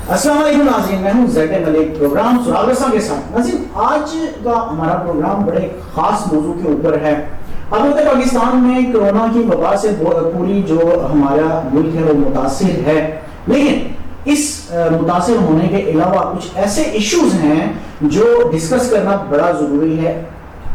السلام علیکم ناظرین، میں ہوں زید ملک، پروگرام سراغ رساں کے ساتھ۔ ناظرین، آج کا ہمارا پروگرام بڑے خاص موضوع کے اوپر ہے۔ اب پاکستان میں کرونا کی وبا سے پوری جو ہمارا ملک ہے وہ متاثر ہے، لیکن اس متاثر ہونے کے علاوہ کچھ ایسے ایشوز ہیں جو ڈسکس کرنا بڑا ضروری ہے۔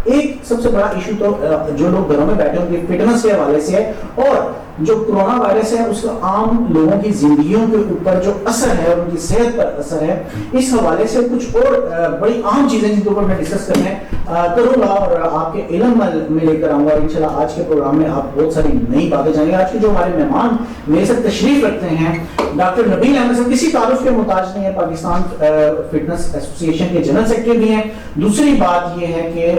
ایک سب سے بڑا ایشو تو جو لوگ گھروں میں بیٹھے ان کی فٹنس کے حوالے سے ہے، اور جو کرونا وائرس ہے اس کا عام لوگوں کی زندگیوں کے اوپر جو اثر ہے اور ان کی صحت پر اثر ہے، اس حوالے سے کچھ اور بڑی عام چیزیں جن کے اوپر میں ڈسکس کروں گا اور آپ کے علم میں لے کر آؤں گا۔ انشاءاللہ آج کے پروگرام میں آپ بہت ساری نئی باتیں جانیں گے۔ آج کے جو ہمارے مہمان میرے ساتھ تشریف رکھتے ہیں ڈاکٹر نبیل احمد صاحب، کسی تعارف کے محتاج نہیں ہے، پاکستان فٹنس ایسوسی ایشن کے جنرل سیکرٹری بھی ہیں۔ دوسری بات یہ ہے کہ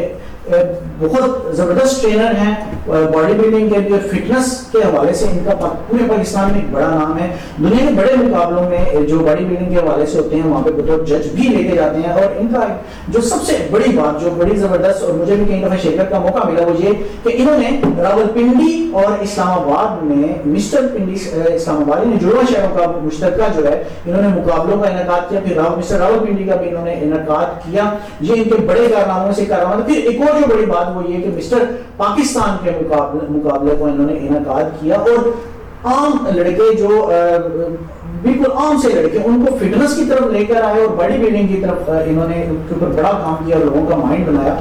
بہت زبردست ٹرینر ہیں باڈی بلڈنگ کے لیے، فٹنس کے حوالے سے ان کا پورے پاکستان میں ایک بڑا نام ہے۔ دنیا کے بڑے مقابلوں میں جو باڈی بلڈنگ کے حوالے سے ہوتے ہیں وہاں پہ بطور جج بھی لے کے جاتے ہیں، اور ان کا جو سب سے بڑی بات جو بڑی زبردست اور مجھے بھی کئی دفعہ شرکت کا موقع ملا وہ یہ کہ انہوں نے راولپنڈی اور اسلام آباد میں مسٹر پنڈی اسلام آباد نے جڑواں شہروں کا مشترکہ جو ہے انہوں نے مقابلوں کا انعقاد کیا، پھر مسٹر راولپنڈی کا بھی انہوں نے انعقاد کیا۔ یہ ان کے بڑے کارناموں سے کارنامہ۔ پھر ایک اور جو بڑی بات وہ یہ کہ مسٹر پاکستان کے مقابلے کو انہوں نے انعقاد کیا، اور عام لڑکے جو بالکل عام سے لڑکے ان کو فٹنس کی طرف لے کر آئے اور باڈی بلڈنگ کی طرف انہوں نے ان کے اوپر بڑا کام کیا اور لوگوں کا مائنڈ بنایا۔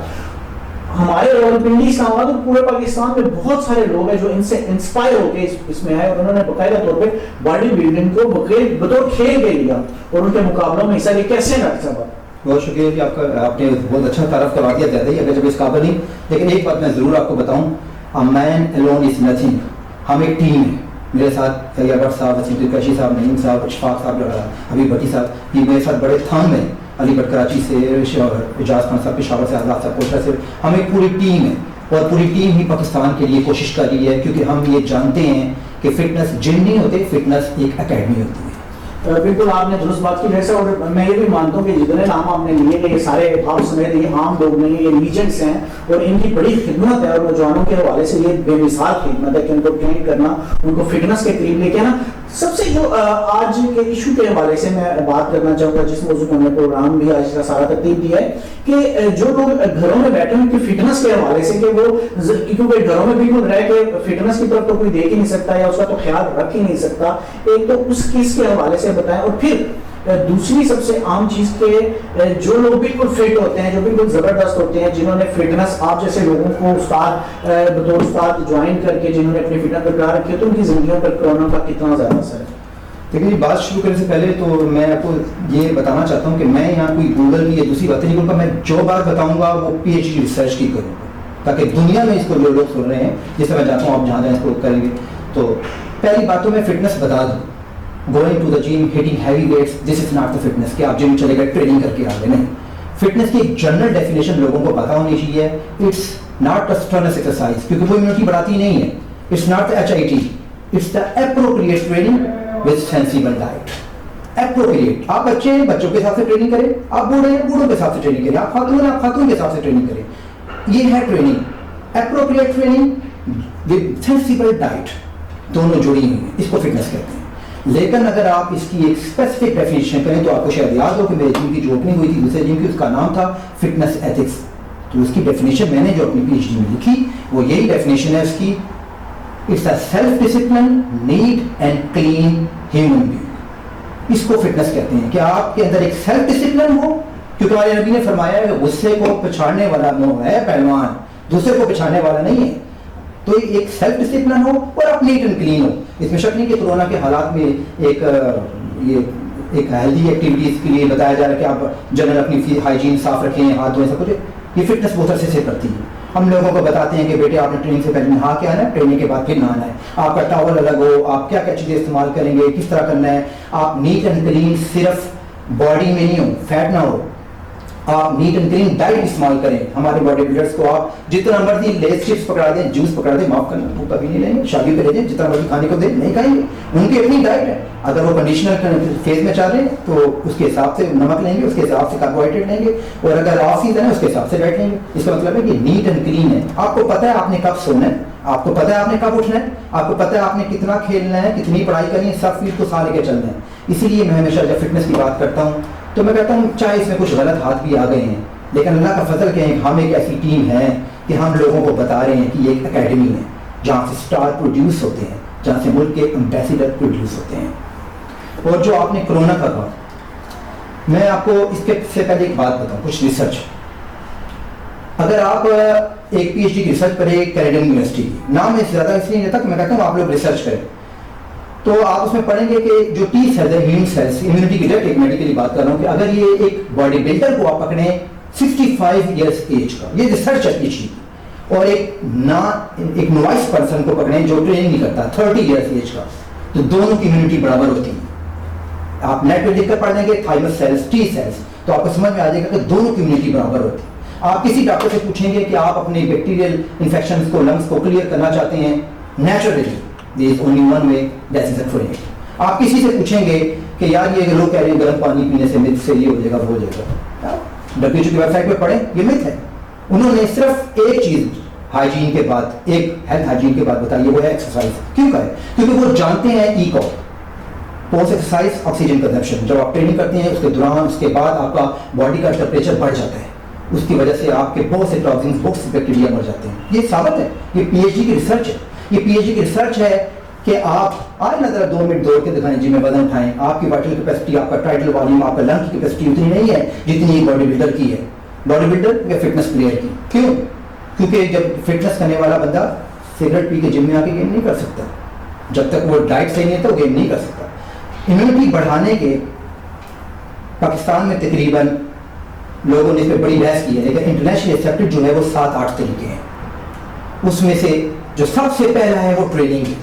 ہمارے راولپنڈی اسلام آباد اور پورے پاکستان میں بہت سارے لوگ ہیں جو ان سے انسپائر ہو کے اس میں آئے، اور انہوں نے باقاعدہ طور پہ باڈی بلڈنگ کو بطور کھیل کے لیا اور ان کے مقابلوں میں حصہ لیا۔ کیسے ڈاکٹر صاحب؟ بہت شکریہ کہ آپ نے بہت اچھا تعارف کروا دیا، زیادہ ہی اگر جب اس قابل نہیں، لیکن ایک بات میں ضرور آپ کو بتاؤں، a man alone is nothing۔ ہم ایک ٹیم ہیں، میرے ساتھ فیاض صاحب، وسیم قریشی صاحب، نعیم صاحب، اشفاق صاحب، حبیب بھٹی صاحب، یہ میرے ساتھ بڑے تھام ہیں، علی گڑھ کراچی سے، اعجاز خان صاحب پشاور سے، آزاد صاحب کوٹلہ سے، ہم ایک پوری ٹیم ہے، اور پوری ٹیم ہی پاکستان کے لیے کوشش کر رہی ہے، کیونکہ ہم یہ جانتے ہیں کہ فٹنس جم نہیں ہوتے، فٹنس ایک اکیڈمی ہوتی ہے۔ بالکل آپ نے درست بات کی جیسے، اور میں یہ بھی مانتا ہوں کہ جتنے نام آپ نے لیے کہ یہ سارے آپ سمیت یہ عام لوگ نہیں ہیں، یہ لیجنڈس ہیں، اور ان کی بڑی خدمت ہے، اور نوجوانوں کے حوالے سے یہ بے مثال خدمت ہے کہ ان کو ٹرین کرنا، ان کو فٹنس کے قریب لے کے نا۔ سب سے جو آج کے ایشو کے حوالے سے میں بات کرنا چاہوں گا، جس موضوع کو ہم نے پروگرام بھی آج کا سارا ترتیب دیا ہے، کہ جو لوگ گھروں میں بیٹھے ہیں ان کی فٹنس کے حوالے سے، کہ وہ کیونکہ گھروں میں بالکل رہ کے فٹنس کی طرف تو کوئی دیکھ ہی نہیں سکتا یا اس کا تو خیال رکھ ہی نہیں سکتا، ایک تو اس چیز کے حوالے سے بتائیں، اور پھر دوسری سب سے عام چیز کہ جو لوگ بالکل فٹ ہوتے ہیں، جو بالکل زبردست ہوتے ہیں، جنہوں نے فٹنس آپ جیسے لوگوں کو استاد بطور استاد جوائن کر کے جنہوں نے اپنی فٹنس برقرار رکھی ہے، تو ان کی زندگیوں پر کورونا کا کتنا زیادہ اثر ہے؟ لیکن بات شروع کرنے سے پہلے تو میں آپ کو یہ بتانا چاہتا ہوں کہ میں یہاں کوئی گوگل کی یا دوسری باتیں نہیں کروں گا، میں جو بات بتاؤں گا وہ پی ایچ ڈی ریسرچ کی کروں گا، تاکہ دنیا میں اس کو جو لوگ سن رہے ہیں، جس سے میں چاہتا ہوں آپ جہاں جائیں اس کو کریں گے۔ تو پہلی بات تو میں فٹنس بتا دوں، going to the gym, hitting heavy weights, this is not the fitness کہ آپ جم چلے گئے ٹریننگ کر کے آ گئے، نہیں۔ فٹنس کی ایک جنرل ڈیفینیشن لوگوں کو پتا ہونی چاہیے، it's not a strenuous exercise، کیونکہ وہ امیونٹی بڑھاتی نہیں ہے، it's not the HIIT، it's the appropriate training with sensible diet۔ appropriate، آپ بچے ہیں بچوں کے حساب سے ٹریننگ کریں، آپ بوڑھے ہیں بوڑھوں کے حساب سے ٹریننگ کریں، آپ خاتون ہیں آپ خاتون کے حساب سے ٹریننگ کریں، یہ ہے training. appropriate training with sensible diet، دونوں جڑی ہوئی ہیں، اس کو فٹنس کہتے ہیں۔ لیکن اگر آپ اس کی ایک اسپیسیفک ڈیفینیشن کریں تو آپ کو شاید یاد ہو کہ میرے جم کی جو اوپننگ ہوئی تھی دوسرے جم کی، اس کا نام تھا فٹنس ایتھکس، تو اس کی ڈیفینیشن میں نے جو اپنی پی ایچ ڈی میں لکھی وہ یہی ڈیفینیشن ہے اس کی، it's a self discipline neat and clean human being. اس کو فٹنس کہتے ہیں کہ آپ کے اندر ایک سیلف ڈسپلن ہو، کیونکہ ہمارے نبی نے فرمایا ہے غصے کو پچھاڑنے والا وہ ہے پہلوان، دوسرے کو پچھاڑنے والا نہیں ہے۔ تو ایک سیلف ڈسپلن ہو اور آپ نیٹ اینڈ کلین ہو۔ اس میں شک نہیں کہ کورونا کے حالات میں ایک ہیلدی ایکٹیویٹیز کے لیے بتایا جا رہا ہے کہ آپ جنرل اپنی ہائیجین صاف رکھیں، ہاتھ دھوئیں، سب کچھ، یہ فٹنس بہت عرصے سے کرتی ہے۔ ہم لوگوں کو بتاتے ہیں کہ بیٹے آپ نے ٹریننگ سے پہلے نہا کے آنا ہے، ٹریننگ کے بعد پھر نہانا ہے، آپ کا ٹاول الگ ہو، آپ کیا کیا چیزیں استعمال کریں گے، کس طرح کرنا ہے، آپ نیٹ اینڈ کلین صرف باڈی میں نہیں ہو، فیٹ نہ ہو، آپ نیٹ اینڈ کلین ڈائٹ استعمال کریں۔ ہمارے باڈی بلڈرس کو آپ جتنا مرضی لیس چپس پکڑا دیں، جوس پکڑا دیں، معاف کرنا وہ کبھی نہیں لیں گے، شادی پہ لے جائیں جتنا مرضی کھانے کو دیں نہیں کھائیں گے، ان کی اپنی ڈائٹ ہے۔ اگر وہ کنڈیشنل فیز میں چل رہے ہیں تو اس کے حساب سے نمک لیں گے، اس کے حساب سے کاربوہائیڈریٹ لیں گے، اور اگر آف سیزن ہے اس کے حساب سے ڈائٹ لیں گے۔ اس کا مطلب ہے کہ نیٹ اینڈ کلین ہے، آپ کو پتہ ہے آپ نے کب سونا ہے، آپ کو پتہ ہے آپ نے کب اٹھنا ہے، آپ کو پتہ ہے آپ نے کتنا کھیلنا ہے، کتنی پڑھائی کرنی ہے، سب فیس کو ساتھ لے کے چلنا ہے۔ اسی لیے میں ہمیشہ جب فٹنس کی بات کرتا ہوں تو میں کہتا ہوں چاہے اس میں کچھ غلط ہاتھ بھی آ گئے ہیں، لیکن اللہ کا فضل کیا ہے، ہم ایک ایسی ٹیم ہے کہ ہم لوگوں کو بتا رہے ہیں کہ یہ ایک اکیڈمی ہے جہاں سے اسٹار پروڈیوس ہوتے ہیں، جہاں سے ملک کے امبیسڈر پروڈیوس ہوتے ہیں۔ اور جو آپ نے کرونا کا کہا، میں آپ کو اس کے سے پہلے ایک بات بتاؤں، کچھ ریسرچ۔ اگر آپ ایک پی ایچ ڈی کی ریسرچ کریں کینیڈین یونیورسٹی کی، نام میں زیادہ اس لیے نہیں دیتا کہ میں کہتا ہوں آپ لوگ ریسرچ کریں، تو آپ اس میں پڑھیں گے کہ جو ٹی سیلز ہے، ہیومن سیلز، امیونٹی کی ڈائریکٹ ایک میڈیکلی بات کر رہا ہوں کہ اگر یہ ایک باڈی بلڈر کو آپ پکڑیں 65 ایئرس ایج کا، یہ ریسرچ ہے پی ایچ ڈی کی، اور ایک نوائس پرسن کو پکڑیں جو ٹریننگ نہیں کرتا 30 ایئرس ایج کا، تو دونوں کی امیونٹی برابر ہوتی ہے۔ آپ نیٹ پہ دیکھ کر پڑھ لیں گے تھائمس سیلز، ٹی سیلز، تو آپ کو سمجھ میں آ جائے گا کہ دونوں کی امیونٹی برابر ہوتی ہے۔ آپ کسی ڈاکٹر سے پوچھیں گے کہ آپ اپنے بیکٹیریل انفیکشنز کو، لنگس کو کلیئر کرنا چاہتے ہیں naturally, there is only one way, that is for it۔ آپ کسی سے پوچھیں گے کہ یار یہ لوگ کہہ رہے ہیں گرم پانی پینے سے مت سے یہ ہو جائے گا، وہ ہو جائے گا، WHO کی ویب سائٹ پہ پڑھیں، یہ مت ہے۔ انہوں نے صرف ایک چیز ہائیجین کے بعد، ایک ہیلتھ ہائیجین کے بعد بتائی ہے، وہ ہے ایکسرسائز۔ کیوں کہے؟ کیونکہ وہ جانتے ہیں excess post exercise oxygen consumption, جب آپ ٹریننگ کرتے ہیں اس کے دوران، اس کے بعد آپ کا باڈی کا ٹمپریچر بڑھ جاتا ہے، اس کی وجہ سے آپ کے بہت سے ٹاکسنز، بہت سے بیکٹیریا مر جاتے ہیں۔ یہ ثابت ہے، یہ پی ایچ ڈی کی ریسرچ ہے۔ یہ پی ایچ ڈی کی ریسرچ ہے کہ آپ آج نہ ذرا 2 منٹ دوڑ کے دکھائیں، جم میں وزن اٹھائیں، آپ کی وائٹل کیپیسٹی، آپ کا ٹائٹل والیوم، آپ کا لنگ کی کیپیسٹی اتنی نہیں ہے جتنی ایک باڈی بلڈر کی ہے، باڈی بلڈر یا فٹنس پلیئر کی۔ کیوں؟ کیونکہ جب فٹنس کرنے والا بندہ سگریٹ پی کے جم میں آ کے گیم نہیں کر سکتا، جب تک وہ ڈائٹ صحیح نہیں ہے تو گیم نہیں کر سکتا۔ امیونٹی بڑھانے کے پاکستان میں تقریباً لوگوں نے اس پہ بڑی بحث کی ہے، لیکن انٹرنیشنل ایکسیپٹڈ جو ہے وہ 7-8 طریقے ہیں۔ اس میں سے جو سب سے پہلا ہے وہ ٹریننگ ہے،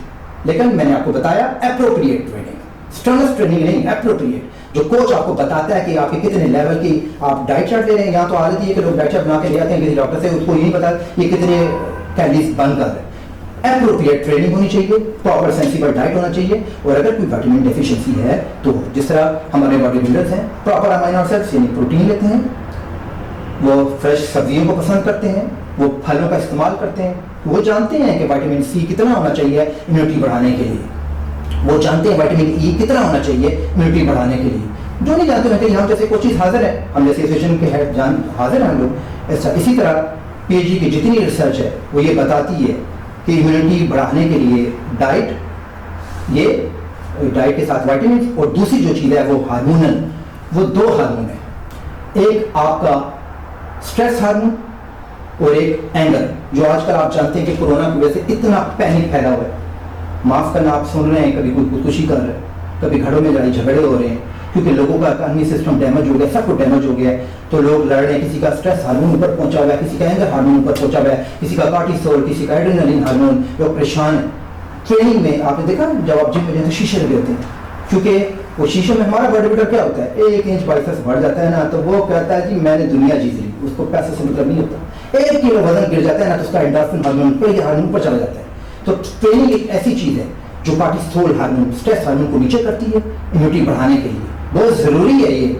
لیکن میں نے آپ کو بتایا اپروپریٹ ٹریننگ، اسٹرنس ٹریننگ نہیں، اپروپریٹ، جو کوچ آپ کو بتاتا ہے کہ آپ کے کتنے لیول کی آپ ڈائٹ چارٹ لے رہے ہیں۔ یہاں تو عادت یہ ہے کہ لوگ ڈائٹ چارٹ بنا کے لے آتے ہیں کسی ڈاکٹر سے، اس کو یہ نہیں پتا یہ کتنے کیلریز برن کر رہے ہیں۔ اپروپریٹ ٹریننگ ہونی چاہیے، پراپر سینسیبل ڈائٹ ہونا چاہیے، اور اگر کوئی وٹامن ڈیفیشنسی ہے تو جس طرح ہمارے باڈی بلڈرز ہیں پراپر امائنو ایسڈز یعنی پروٹین لیتے ہیں، وہ فریش سبزیوں کو پسند کرتے ہیں، وہ پھلوں کا استعمال کرتے ہیں، وہ جانتے ہیں کہ وٹامن سی کتنا ہونا چاہیے امیونٹی بڑھانے کے لیے، وہ جانتے ہیں وٹامن ای کتنا ہونا چاہیے امیونٹی بڑھانے کے لیے۔ جو نہیں جانتے ہیں کہ ہم جیسے کوئی چیز حاضر ہے، ہم جیسے ایسوسیشن کے ہیڈ حاضر ہیں ہم لوگ ایسا۔ اسی طرح پی ایچ ڈی کی جتنی ریسرچ ہے وہ یہ بتاتی ہے کہ امیونٹی بڑھانے کے لیے ڈائٹ، یہ ڈائٹ کے ساتھ وائٹامنس، اور دوسری جو چیز ہے وہ ہارمونل، وہ 2 ہارمون ہیں، ایک آپ کا اسٹریس ہارمون اور ایک اینگر، جو آج کل آپ جانتے ہیں کہ کورونا کی وجہ سے اتنا پینک پھیلا ہوا ہے۔ معاف کرنا، آپ سن رہے ہیں کبھی کوئی خودکشی کر رہا ہے، کبھی گھروں میں لڑائی جھگڑے ہو رہے ہیں، کیونکہ لوگوں کا اکانومی سسٹم ڈیمیج ہو گیا، سب کو ڈیمیج ہو گیا ہے، تو لوگ لڑ رہے ہیں، کسی کا اسٹریس ہارمون اوپر پہنچا ہوا ہے، کسی کا اینگر ہارمون اوپر پہنچا ہوا ہے، کسی کا کارٹیسول، کسی کا ایڈرینلین ہارمون، لوگ پریشان ہیں۔ ٹریننگ میں آپ نے دیکھا جب آپ جم میں جاتے ہیں شیشے لگے ہوتے ہیں، کیونکہ وہ شیشے میں ہمارا باڈی بلڈر کیا ہوتا ہے، 1 انچ بائسپس بڑھ جاتا ہے نا تو وہ کہتا ہے جی میں نے دنیا جیت لی، اس کو پیسے سے مطلب نہیں ہوتا۔ 1 کلو وزن گر جاتا ہے نا تو اس کا انڈورفن ہارمون پہلے ہارمون پر چلا جاتا ہے۔ تو ٹریننگ ایک ایسی چیز ہے جو کارٹیسول ہارمون، اسٹریس ہارمون کو نیچے کرتی ہے امیونٹی بڑھانے کے لیے، بہت ضروری ہے یہ۔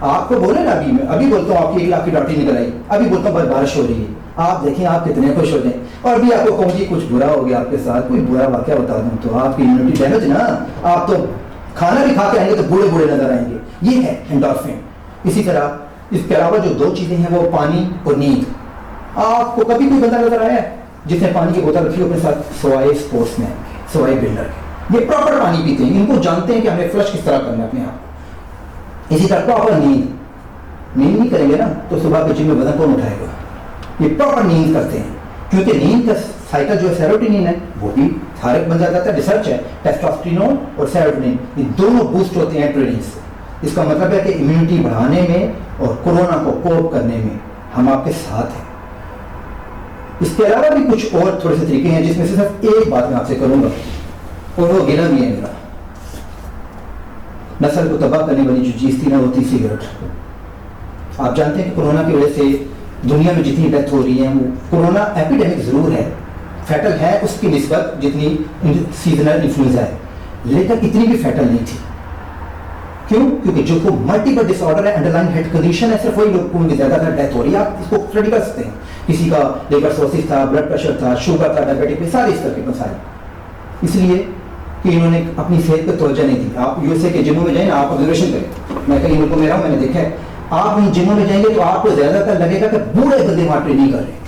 آپ کو بولے نا، ابھی بولتا ہوں آپ کی 1 لاکھ کی لاٹری نکل آئی، ابھی بولتا ہوں بارش ہو رہی ہے، آپ دیکھیں آپ کتنے خوش ہو جائیں، اور بھی آپ کو کہوں گی کچھ برا ہو گیا آپ کے ساتھ، کوئی برا واقعہ بتا دوں تو آپ کی امیونٹی ڈیمیج نا، آپ تو کھانا بھی کھا کے آئیں گے تو بوڑھے بوڑھے نظر آئیں گے۔ یہ ہے انڈورفن۔ اسی طرح اس کے علاوہ جو 2 چیزیں ہیں وہ پانی اور نیند۔ آپ کو کبھی کوئی بندہ نظر آیا ہے جس نے پانی کی بوتل رکھی اپنے ساتھ، سوائے اسپورٹس مین، سوائے بلڈر کے؟ یہ پراپر پانی پیتے ہیں، ان کو جانتے ہیں کہ ہمیں فلش کس طرح کرنا ہے اپنے آپ۔ اسی طرح پراپر نیند نہیں کریں گے نا تو صبح کے جم میں وزن کون اٹھائے گا؟ یہ پراپر نیند کرتے ہیں، کیونکہ نیند کا سائیکل جو ہے سیروٹونین ہے وہ بھی تھارک بن جاتا ہے۔ ریسرچ ہے ٹیسٹوسٹیرون اور سیروٹونین یہ دونوں بوسٹ ہوتے ہیں ٹریننگ سے۔ اس کا مطلب ہے کہ امیونٹی بڑھانے میں اور کورونا کو کوپ کرنے میں ہم آپ کے ساتھ ہیں۔ اس کے علاوہ بھی کچھ اور تھوڑے سے طریقے ہیں جس میں سے صرف ایک بات میں آپ سے کروں گا، اور وہ گلا بھی ہے میرا، نسل کو تباہ کرنے والی جو چیز تھی نا وہ تھی سگریٹ۔ آپ جانتے ہیں کہ کورونا کی وجہ سے دنیا میں جتنی ڈیتھ ہو رہی ہے، وہ کورونا ایپیڈیمک ضرور ہے، فیٹل ہے اس کی نسبت جتنی سیزنل انفلوئنزا ہے، لیکن اتنی بھی فیٹل نہیں تھی۔ کیوں؟ کیونکہ جو کو ملٹیپل ڈس آرڈر ہے، انڈر لائن ہیڈ کنڈیشن ہے، صرف وہی لوگوں کی زیادہ تر ڈیتھ ہو رہی ہے۔ آپ اس کو اسٹڈی کر سکتے ہیں، کسی کا لیور سروسس تھا، بلڈ پریشر تھا، شوگر تھا، ڈائبیٹک، سارے اس طرح کے مسائل۔ اس لیے کہ انہوں نے اپنی صحت پہ توجہ نہیں دی. آپ یو ایس اے کے جموں میں جائیں نا, آپ آبزرویشن کریں, میں کئی ملکوں میں رہا ہوں, میں نے دیکھا ہے, آپ ان جموں میں جائیں گے تو آپ کو زیادہ تر لگے گا کہ بوڑھے بندے وہاں ٹریننگ کر رہے ہیں.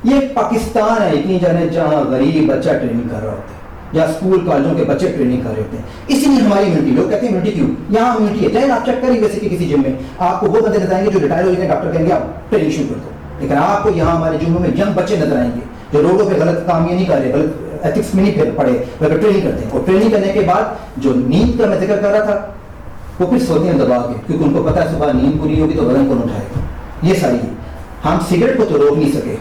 یہ پاکستان ہے, یقین جانے جہاں غریب بچہ ٹریننگ کر رہا ہوتا ہے, یا اسکول کالجوں کے بچے ٹریننگ کر رہے ہوتے ہیں. اسی لیے ہماری امیونٹی, لوگ کہتے ہیں امیونٹی کیوں, یہاں امیونٹی ہے. چاہے آپ چیک کریں ویسے کہ کسی جم میں آپ کو وہ بندے نظر آئیں گے جو ریٹائر ہو جائیں, ڈاکٹر کہیں گے آپ ٹریننگ شروع کر دو, لیکن آپ کو یہاں ہمارے جموں میں ینگ بچے نظر آئیں گے جو روڈوں پہ غلط کام یہ نہیں کر رہے, غلط ایتھکس میں نہیں پھر پڑے, بلکہ ٹریننگ کرتے ہیں. اور ٹریننگ کرنے کے بعد جو نیند کا میں ذکر کر رہا تھا, وہ پھر سوتے ہیں دبا کے, کیونکہ ان کو پتا ہے صبح نیند پوری ہوگی تو وزن کون اٹھائے گا. یہ ساری ہم سگریٹ کو تو روک نہیں سکے,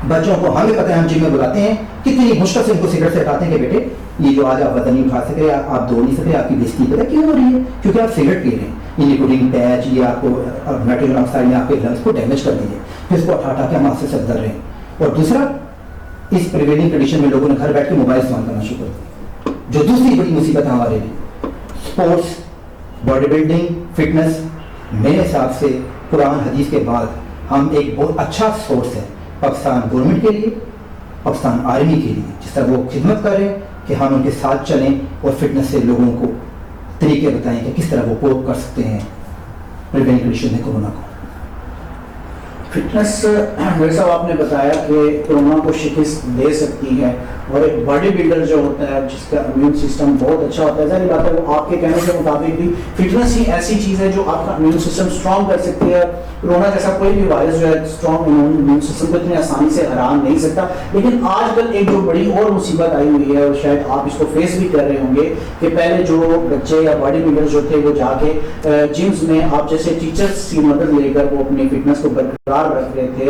بچوں کو ہمیں پتہ ہے, ہم جم میں بلاتے ہیں, کتنی مشکل سے ان کو سگریٹ سے ہٹاتے ہیں کہ بیٹے یہ جو آج آپ وزن نہیں اٹھا سکے, آپ دوڑ نہیں سکے, آپ کی بےزتی پتہ کیوں ہو رہی ہے, کیونکہ آپ سگریٹ پی رہے ہیں. یہ نیکوٹین پیچ یہ آپ کو نائٹروجن آکسائڈ نے آپ کے لنگس کو ڈیمیج کر دیے, پھر اس کو ہٹا کے ہم آپ سے سب ڈر رہے ہیں. اور دوسرا, اس پریویلنگ کنڈیشن میں لوگوں نے گھر بیٹھ کے موبائل استعمال کرنا شروع کر دیا, جو دوسری بڑی مصیبت ہے ہمارے لیے. اسپورٹس, باڈی بلڈنگ, فٹنس, میرے حساب سے قرآن حدیث کے بعد ہم ایک بہت اچھا سورس ہے پاکستان گورنمنٹ کے لیے, پاکستان آرمی کے لیے, جس طرح وہ خدمت کر رہے ہیں کہ ہم ان کے ساتھ چلیں اور فٹنس سے لوگوں کو طریقے بتائیں کہ کس طرح وہ کوپ کر سکتے ہیں پریوینٹ کنڈیشن میں کورونا کو. فٹنس جیسا آپ نے بتایا کہ کورونا کو شکست دے سکتی ہے, اور ایک باڈی بلڈر جو ہوتا ہے جس کا امیون سسٹم بہت اچھا ہوتا ہے, ظاہر بات ہے وہ آپ کے کہنے کے مطابق بھی فٹنس ہی ایسی چیز ہے جو آپ کا امیون سسٹم اسٹرانگ کر سکتی ہے. کورونا جیسا کوئی بھی وائرس جو ہے اسٹرانگ امیون سسٹم کو اتنی آسانی سے ہرا نہیں سکتا. لیکن آج کل ایک جو بڑی اور مصیبت آئی ہوئی ہے, اور شاید آپ اس کو فیس بھی کر رہے ہوں گے, کہ پہلے جو بچے یا باڈی بلڈر جو تھے وہ جا کے جمس میں آپ جیسے ٹیچرس کی مدد لے کر وہ اپنی فٹنس کو برقرار رکھ رہے تھے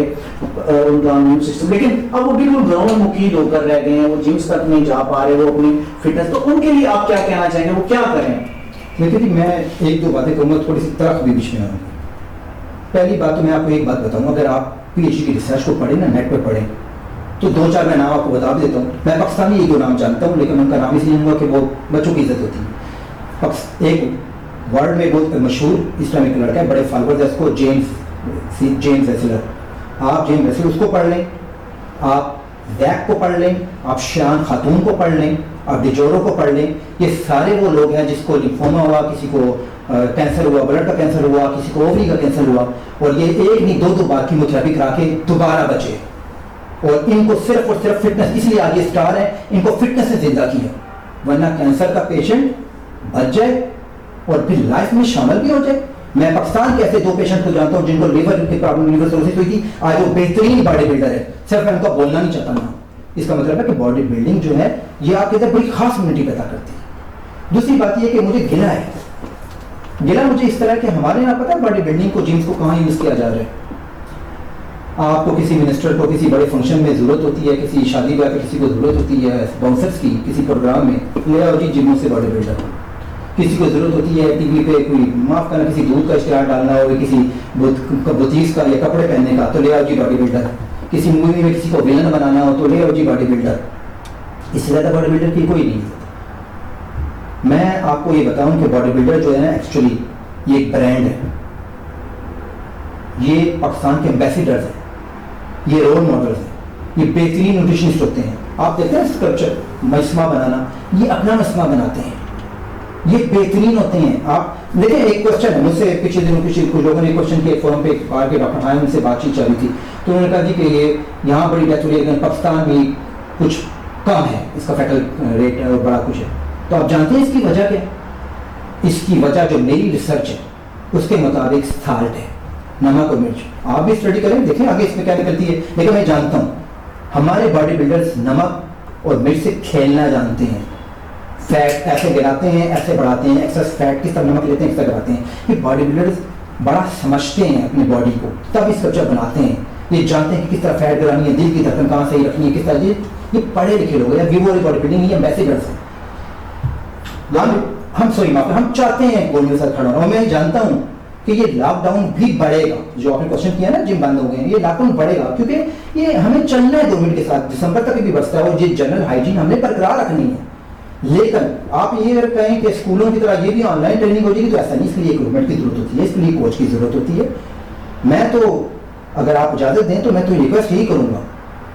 ان کا امیون سسٹم, لیکن اب وہ بالکل گھروں میں مقید ہو کر رہ گئے ہیں, وہ جمس تک نہیں جا پا رہے وہ اپنی فٹنس. تو ان کے لیے آپ کیا کہنا چاہیں گے, وہ کیا کریں؟ دیکھیے جی, میں ایک دو باتیں کروں گا, تھوڑی سی طرف بھی بیچ میں آؤں. پہلی بات تو میں آپ کو ایک بات بتاؤں گا, اگر آپ پی ایچ ڈی کی ریسرچ کو پڑھیں نا, نیٹ پہ پڑھیں, تو دو چار میں نام آپ کو بتا دیتا ہوں. میں پاکستانی ایک دو نام جانتا ہوں, لیکن ان کا نام اس لیے لوں گا کہ وہ بچوں کی عزت ہوتی ہے. ایک ورلڈ میں بہت مشہور اسلامک لڑکا ہے, بڑے فالوورز ہے اس کو, جیمز ویسلر. آپ جیمز ویسلر اس کو پڑھ لیں, آپ ویک کو پڑھ لیں, آپ شیان خاتون کو پڑھ لیں, آپ ڈیجورو کو پڑھ لیں. یہ سارے وہ لوگ ہیں جس کو لیمفوما ہوا, کسی کو کینسر ہوا, بلڈ کا کینسر ہوا, کسی کو اووری کا کینسر ہوا, اور یہ ایک نہیں دو بار کیموتھراپی کرا کے دوبارہ بچے. اور ان کو صرف اور صرف فٹنس, اس لیے آج یہ اسٹار ہے, ان کو فٹنس نے زندہ کیا, ورنہ کینسر کا پیشنٹ بچ جائے اور پھر لائف میں شامل بھی ہو جائے. میں پاکستان کے ایسے دو پیشنٹ کو جانتا ہوں جن کو لیور کی پرابلم, لیور سروسس ہوئی تھی, آج وہ بہترین باڈی بلڈر ہے. صرف میں ان کا بولنا نہیں چاہتا نا, اس کا مطلب ہے کہ باڈی بلڈنگ جو ہے یہ آپ کے اندر بڑی خاص امیونٹی پیدا کرتی ہے. دوسری بات یہ کہ مجھے گلا ہے, گلا مجھے اس طرح کہ ہمارے یہاں پتہ ہے باڈی بلڈنگ کو جمس کو کہاں یوز کیا جا رہا ہے. آپ کو کسی منسٹر کو کسی بڑے فنکشن میں ضرورت ہوتی ہے, کسی شادی بیاہ پہ کسی کو ضرورت ہوتی ہے باؤنسرس کی, کسی پروگرام میں لے آؤ جی جموں سے باڈی بلڈر. کسی کو ضرورت ہوتی ہے ٹی وی پہ کوئی معاف کرنا کسی دودھ کا اشتہار ڈالنا ہو, کسی بوتیز کا یا کپڑے پہننے کا, تو لے آؤ جی باڈی بلڈر. کسی مووی میں کسی کو ویلن بنانا ہو تو لے آؤ جی باڈی بلڈر. اس سے زیادہ باڈی بلڈر کی کوئی نہیں. میں آپ کو یہ بتاؤں کہ باڈی بلڈر جو ہے نا ایکچولی یہ ایک برانڈ ہے, یہ پاکستان کے ایمبیسیڈرز ہیں, یہ رول ماڈلز ہیں, یہ بہترین نیوٹریشنسٹ ہوتے ہیں. آپ دیکھتے ہیں اسکلپچر مسمہ بنانا, یہ اپنا مسمہ بناتے ہیں, یہ بہترین ہوتے ہیں. آپ دیکھیں ایک کوشچن ہے, مجھ سے پچھلے دنوں کچھ لوگوں نے کوشچن کیا فورم پہ, باہر کے ڈاکٹر آئے, ان سے بات چیت چل رہی تھی, تو انہوں نے کہا جی کہ یہ یہاں بڑی ڈیتھ ہو رہی ہے لیکن پاکستان میں کچھ کم ہے, اس کا فیٹل ریٹ اور بڑا کچھ ہے. تو آپ جانتے ہیں اس کی وجہ کیا؟ اس کی وجہ جو میری ریسرچ ہے اس کے مطابق سالٹ ہے, نمک اور مرچ. آپ بھی اسٹڈی کریں, دیکھیں آگے اس میں کیا نکلتی ہے. لیکن میں جانتا ہوں ہمارے باڈی بلڈرز نمک اور مرچ سے کھیلنا جانتے ہیں. فیٹ ایسے گراتے ہیں, ایسے بڑھاتے ہیں, ایکسس فیٹ کس طرح نمک لیتے ہیں, کس طرح بڑھاتے ہیں. یہ باڈی بلڈرز بڑا سمجھتے ہیں اپنی باڈی کو, تب اسٹرکچر بناتے ہیں. یہ جانتے ہیں کہ کس طرح فیٹ گرانی ہے, دل کی دھڑکن کہاں صحیح رکھنی ہے, کس طرح. یہ پڑھے لکھے لوگ ہیں, ویو والی باڈی بلڈنگ, یہ ایمبیسیڈرز ہیں. ہم چاہتے ہیں گولڈ کے ساتھ کھڑا ہونا. اور میں جانتا ہوں کہ یہ لاک ڈاؤن بھی بڑھے گا. جو آپ نے کوشچن کیا نا جم بند ہو گئے ہیں, یہ لاک ڈاؤن بڑھے گا کیونکہ یہ ہمیں چلنا ہے گورنمنٹ کے ساتھ, دسمبر تک بھی بچتا ہے, اور یہ جنرل ہائیجین ہم نے برقرار رکھنی ہے. لیکن آپ یہ کہیں کہ اسکولوں کی طرح یہ بھی آن لائن ٹریننگ ہو جائے گی, تو ایسا نہیں. اس کے لیے اکوپمنٹ کی ضرورت ہوتی ہے, اس کے لیے کوچ کی ضرورت ہوتی ہے. میں تو اگر آپ اجازت دیں تو میں تو ریکویسٹ یہی کروں گا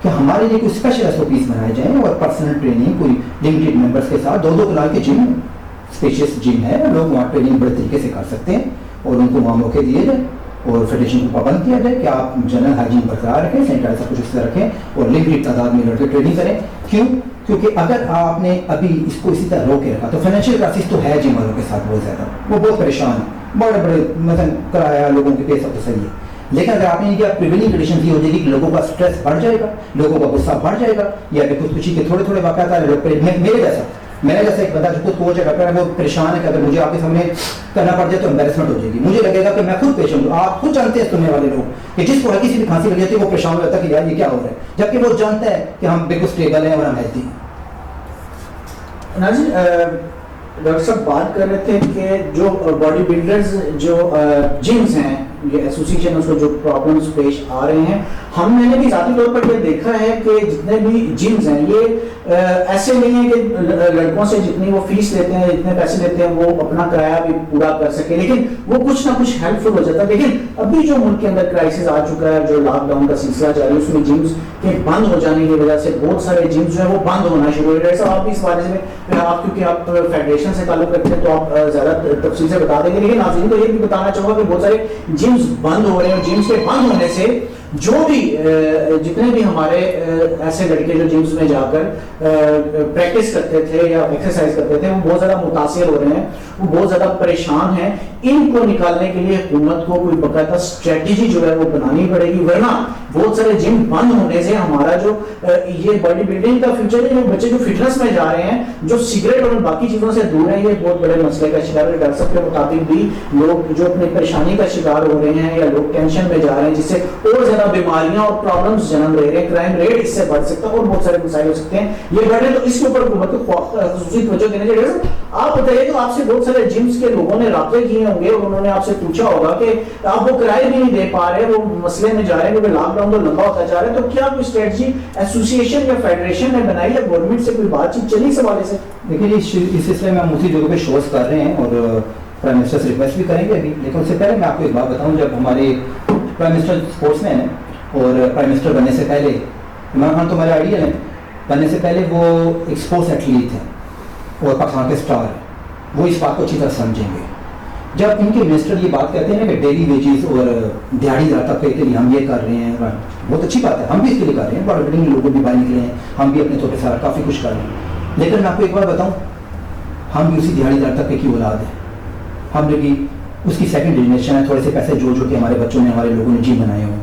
کہ ہمارے لیے کوئی اسپیشل ایس او پیز بنائے جائیں اور پرسنل ٹریننگ کوئی لمیٹڈ ممبرس کے ساتھ 2-2 کنال کے جم اسپیشیس جم ہے, لوگ وہاں ٹریننگ بڑے طریقے سے کر سکتے ہیں اور ان کو وہاں موقع دیے جائیں اور فیڈریشن کو پابند کیا جائے کہ آپ جنرل ہائیجین برقرار رکھیں, سینیٹائزر کچھ اس طرح رکھیں اور لمیٹڈ تعداد میں لڑکے ٹریننگ کریں. کیوں؟ کیونکہ اگر آپ نے ابھی اس کو اسی طرح روکے رکھا تو فائنینشیل کرائسس تو ہے جم والوں کے ساتھ بہت زیادہ, وہ بہت پریشان ہیں, بڑے مثلاً کرایہ لوگوں کے پیسہ تو صحیح ہے, لیکن اگر آپ نے کیا پریویلنگ کنڈیشن یہ ہو جائے گی کہ لوگوں کا اسٹریس بڑھ جائے گا, لوگوں کا غصہ بڑھ جائے گا, یا کہ خودکشی کے تھوڑے واقعات آ رہے ہیں. میرے جیسا ایک بندہ جو خود کوچ ہے ڈاکٹر ہے, وہ پریشان ہے کہ اگر مجھے آپ کے سامنے کرنا پڑ جائے تو امبیرسمنٹ ہو جائے گی, مجھے لگے گا کہ میں خود پیشنٹ ہوں. آپ خود جانتے ہیں سننے والے لوگ کہ جس کو ہلکی سی بھی کھانسی لگ جاتی ہے وہ پریشان ہو جاتا ہے کہ یار یہ کیا ہو رہا ہے, جبکہ وہ جانتا ہے کہ ہم بالکل اسٹیبل ہیں اور ہم ہیلتھی ہیں. ناظرین, ڈاکٹر صاحب بات کر رہے تھے کہ جو باڈی بلڈرز جو جمز ہیں, یہ ایسوسیشن اس کو جو پرابلمس پیش آ رہے ہیں, میں نے بھی ذاتی طور پر یہ دیکھا ہے کہ جتنے بھی جمز ہیں یہ ایسے نہیں ہیں کہ لڑکوں سے جتنی وہ فیس لیتے ہیں, جتنے پیسے لیتے ہیں وہ اپنا کرایہ بھی پورا کر سکے, لیکن وہ کچھ نہ کچھ ہیلپ فل ہو جاتا ہے. لیکن ابھی جو ملک کے اندر کرائسس آ چکا ہے, جو لاک ڈاؤن کا سلسلہ جاری ہے, اس میں جمز کے بند ہو جانے کی وجہ سے بہت سارے جمز جو ہیں وہ بند ہونا شروع ہو رہے ہیں. آپ بھی اس بارے میں, آپ کیونکہ آپ فیڈریشن سے تعلق رکھتے ہیں تو آپ زیادہ تفصیل سے بتا دیں گے, لیکن ناظرین کو یہ بھی بتانا چاہوں گا کہ بہت سارے جمز بند ہو رہے ہیں. جمز کے بند ہونے سے جو بھی جتنے بھی ہمارے ایسے لڑکے جو جمز میں جا کر پریکٹس کرتے تھے یا ایکسرسائز کرتے تھے, وہ بہت زیادہ متاثر ہو رہے ہیں, وہ بہت زیادہ پریشان ہیں. ان کو نکالنے کے لیے حکومت کو کوئی باقاعدہ اسٹریٹجی جو ہے وہ بنانی پڑے گی, ورنہ بہت سارے جم بند ہونے سے ہمارا جو یہ باڈی بلڈنگ کا فیوچر ہے, جو بچے جو فٹنس میں جا رہے ہیں, جو سگریٹ اور باقی چیزوں سے دور ہیں, یہ بہت بڑے مسئلے کا شکار ہے. ڈاکٹر صاحب کے مطابق بھی لوگ جو اپنی پریشانی کا شکار ہو رہے ہیں یا لوگ ٹینشن میں جا رہے ہیں, جس سے اور زیادہ بیماریاں اور پرابلمس جنم لے رہے ہیں, کرائم ریٹ اس سے بڑھ سکتا ہے اور بہت سارے مسائل ہو سکتے ہیں یہ بڑھ رہے ہیں. تو اس کے اوپر حکومت کو خصوصی توجہ دینا چاہیے. آپ بتائیے, تو آپ سے بہت سارے جمز کے لوگوں نے رابطے کیے ہوں گے اور انہوں نے آپ سے پوچھا ہوگا کہ آپ وہ کرائے بھی نہیں دے پا رہے, وہ مسئلے میں جا رہے ہیں کیونکہ لاک ڈاؤن تو لمبا ہوتا جا رہا ہے, تو کیا کوئی اسٹریٹجی ایسوسیشن یا فیڈریشن نے بنائی ہے, گورنمنٹ سے کوئی بات چیت چلی اس حوالے سے؟ دیکھیے اس سلسلے میں ہم اسی جگہ پہ شوز کر رہے ہیں اور پرائم منسٹر سے ریکویسٹ بھی کریں گے ابھی. لیکن اس سے پہلے میں آپ کو ایک بات بتاؤں, جب ہمارے پرائم منسٹر اسپورٹس مین ہیں اور پرائم منسٹر بننے سے پہلے, عمران خان تو ہمارے آئیڈیل ہیں, بننے سے پہلے وہ ایک اسپورٹس ایتھلیٹ ہیں اور پاکستان کے اسٹار ہیں, وہ اس بات کو اچھی طرح سمجھیں گے. جب ان کے منسٹر یہ بات کہتے ہیں کہ ڈیلی ویجز اور دیہڑی طبقے کے لیے ہم یہ کر رہے ہیں, بہت اچھی بات ہے, ہم بھی اس کے لیے کر رہے ہیں, باڈی بلڈنگ لوگوں بھی باہر نکلے ہیں, ہم بھی اپنے چھوٹے ساتھ کافی کچھ کر رہے ہیں. لیکن میں آپ کو ایک بار بتاؤں, ہم بھی اسی دیہڑی طبقے کی اولاد ہیں, ہم نے بھی اس کی سیکنڈ جنریشن ہے, تھوڑے سے پیسے جوڑ کے ہمارے بچوں نے, ہمارے لوگوں نے جم بنائے ہوں.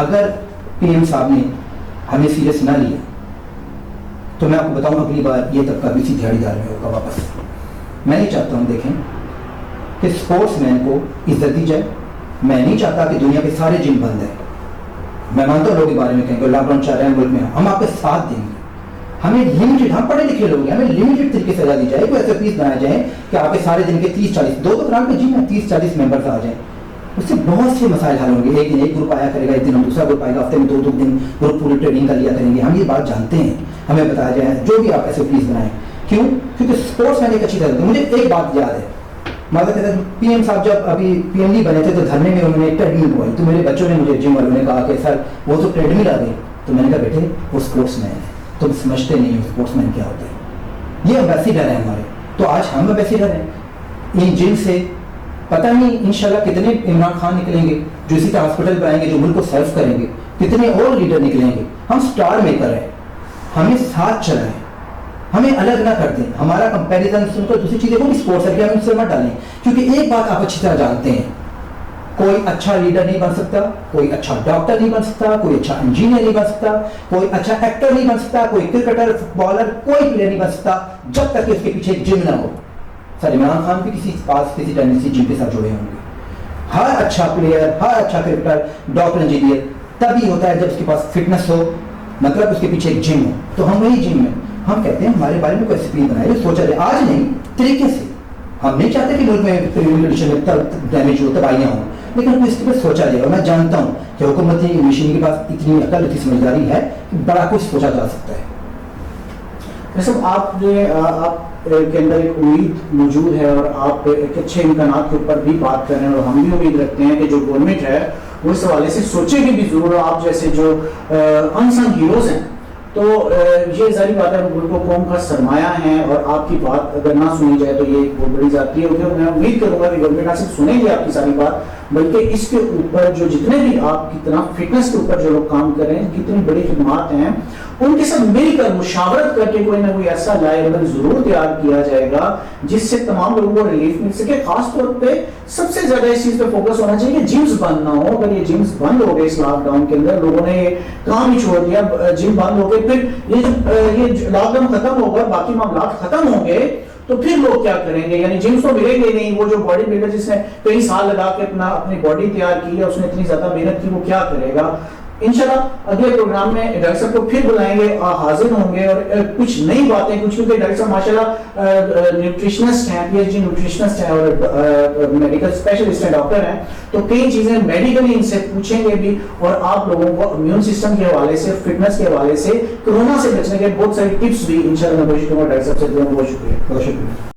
اگر پی ایم صاحب نے ہمیں سیریس نہ لیا تو میں آپ کو بتاؤں اگلی بار یہ طبقہ بھی اسی دیہڑی دار میں ہوگا واپس. میں نہیں چاہتا ہوں, دیکھیں کہ اسپورٹس مین کو عزت دی جائے. میں نہیں چاہتا کہ دنیا کے سارے جم بند ہیں. میں مانتا ہوں لوگ کے بارے میں کہیں گے لاک ڈاؤن چاہ رہے ہیں ملک میں, ہم آپ کا ساتھ دیں گے. ہمیں لمیٹڈ, ہم پڑھے لکھے لوگ ہیں, ہمیں لمیٹڈ طریقے سے سزا دی جائے, کوئی ایسے پیس بنائے جائیں کہ آپ کے سارے دن کے 30-40 2 کنال کے جم میں 30-40 ممبرس آ جائیں. اس سے بہت سے مسائل حل ہوں گے. ایک دن ایک گروپ آیا کرے گا, ایک دن ہم دوسرا گروپ آئے گا, ہفتے میں 2 دن گروپ پوری ٹریننگ کا لیا کریں گے. ہم یہ بات جانتے ہیں, ہمیں بتایا جائے جو بھی آپ ایسے پیس بنائیں. کیوں؟ کیونکہ اسپورٹس میں ایک اچھی طرح. مجھے ایک بات یاد ہے, پی ایم صاحب جب ابھی پی ایم نہیں بنے تھے تو دھرنے میں انہوں نے ایک ٹریڈ مل بوائی, تو میرے بچوں نے مجھے جم والوں نے کہا کہ سر وہ تو ٹریڈ مل آ گئی. تو میں نے کہا بیٹے وہ اسپورٹس مین ہے, تم سمجھتے نہیں ہو اسپورٹس مین کیا ہوتا ہے. یہ امبیسیڈر ہیں ہمارے, تو آج ہم امبیسیڈر ہیں. ان جم سے پتہ نہیں انشاءاللہ کتنے عمران خان نکلیں گے جو اسی طرح ہاسپٹل بنائیں گے, جو ملک کو سرو کریں گے, کتنے اور لیڈر نکلیں گے. ہم اسٹار میکر ہیں, ہمیں ساتھ چلائیں, ہمیں الگ نہ کر دیں. ہمارا کمپیریزن سن کر دوسری چیزیں وہ اسپورٹس ہے کہ ہم ان سے مت ڈالیں, کیونکہ ایک بات آپ اچھی طرح جانتے ہیں, کوئی اچھا لیڈر نہیں بن سکتا, کوئی اچھا ڈاکٹر نہیں بن سکتا, کوئی اچھا انجینئر نہیں بن سکتا, کوئی اچھا ایکٹر نہیں بن سکتا, کوئی کرکٹر, فٹ بالر, کوئی پلیئر نہیں بن سکتا جب تک کہ اس کے پیچھے ایک جم نہ ہو. سر عمران خان بھی کسی ٹائم کسی جم کے ساتھ جڑے ہوں گے. ہر اچھا پلیئر, ہر اچھا کرکٹر, ڈاکٹر, انجینئر تبھی ہوتا ہے جب اس کے پاس فٹنس ہو, مطلب اس کے پیچھے ایک جم ہو. تو ہم وہی جم میں ہم کہتے ہیں ہمارے بارے میں کوئی اسپیڈ بنائے جو سوچا جائے, آج نہیں طریقے سے. ہم نہیں چاہتے کہ ملک میں ڈیمیج ہو, تباہیاں ہوں, لیکن اس کے سوچا جائے. اور میں جانتا ہوں کہ حکومتی مشین کے پاس اتنی عقل, اتنی سمجھداری ہے کہ بڑا کچھ سوچا جا سکتا ہے. آپ کے اندر ایک امید موجود ہے اور آپ ایک اچھے امکانات کے اوپر بھی بات کر رہے ہیں، اور ہم بھی امید رکھتے ہیں کہ جو گورنمنٹ ہے وہ اس حوالے سے سوچے گی بھی ضرور. آپ جیسے جو انسنگ ہیروز ہیں تو یہ ظاہری بات ہے ملک و قوم کا سرمایہ ہیں، اور آپ کی بات اگر نہ سنی جائے تو یہ بہت بڑی ذاتی ہے. میں امید کروں گا کہ گورنمنٹ نہ صرف سنے گی آپ کی ساری بات، بلکہ اس کے اوپر جو جتنے بھی آپ کی طرح فٹنس کے اوپر جو لوگ کام کر رہے ہیں، کتنی بڑی خدمات ہیں، ان کے ساتھ مل کر مشاورت کر کے کوئی نہ کوئی ایسا لائحہ ضرور تیار کیا جائے گا جس سے تمام لوگوں کو ریلیف مل سکے. خاص طور پہ سب سے زیادہ اس چیز پہ فوکس ہونا چاہیے کہ جمز بند نہ ہو. اگر یہ جمز بند ہو گئے اس لاک ڈاؤن کے اندر، لوگوں نے یہ کام ہی چھوڑ دیا، جم بند ہو گئے، پھر یہ لاک ڈاؤن ختم ہوگا، باقی معاملات ختم ہوں گے تو پھر لوگ کیا کریں گے؟ یعنی جمز تو ملیں گے نہیں. وہ جو باڈی بلڈر جس نے کئی سال لگا کے اپنی باڈی تیار کی ہے، اس نے اتنی زیادہ محنت کی، وہ کیا کرے گا؟ انشاءاللہ اگلے پروگرام میں ڈاکٹر صاحب کو پھر بلائیں گے، حاضر ہوں گے، اور کچھ نئی باتیں کچھ، کیونکہ ڈاکٹر صاحب ماشاءاللہ نیوٹریشنسٹ ہیں، پی ایچ ڈی نیوٹریشنسٹ ہیں اور میڈیکل اسپیشلسٹ ہیں، ڈاکٹر ہیں، تو کئی چیزیں میڈیکلی ان سے پوچھیں گے بھی، اور آپ لوگوں کو امیون سسٹم کے حوالے سے، فٹنس کے حوالے سے، کورونا سے بچنے کے بہت ساری ٹپس بھی انشاءاللہ میں کوشش کروں گا ڈاکٹر صاحب سے. بہت شکریہ. بہت شکریہ.